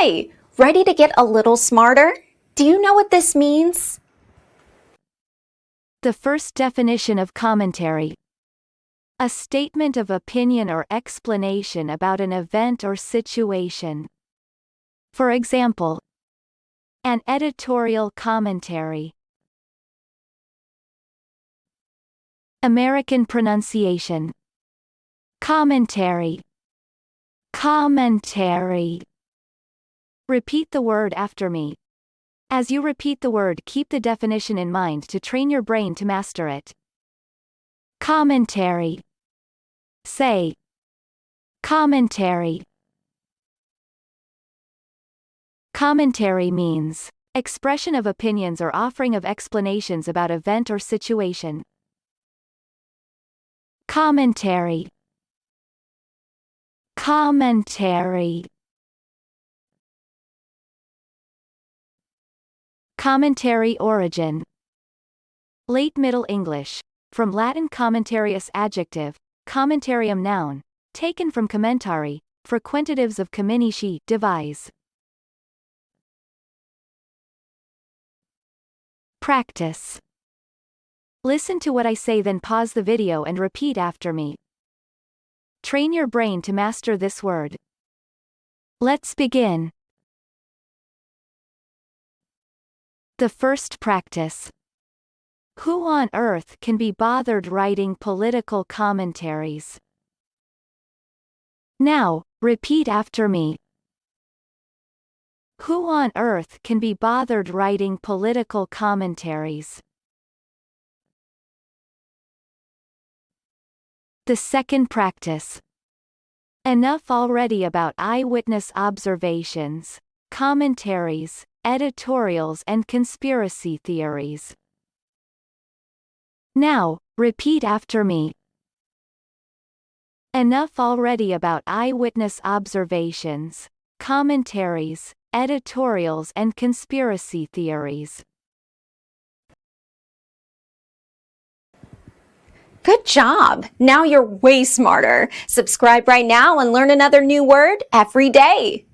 Hi, ready to get a little smarter? Do you know what this means? The first definition of commentary. A statement of opinion or explanation about an event or situation. For example, an editorial commentary. American pronunciation. Commentary. Commentary. Repeat the word after me. As you repeat the word, keep the definition in mind to train your brain to master it. Commentary. Say. Commentary. Commentary means expression of opinions or offering of explanations about event or situation. Commentary. Commentary. Commentary origin. Late Middle English. From Latin commentarius adjective, commentarium noun, taken from commentari, frequentatives of cominici, devise. Practice. Listen to what I say, then pause the video and repeat after me. Train your brain to master this word. Let's begin. The first practice. Who on earth can be bothered writing political commentaries? Now, repeat after me. Who on earth can be bothered writing political commentaries? The second practice. Enough already about eyewitness observations, commentaries, editorials and conspiracy theories. Now, repeat after me. Enough already about eyewitness observations, commentaries, editorials and conspiracy theories. Good job! Now you're way smarter. Subscribe right now and learn another new word every day.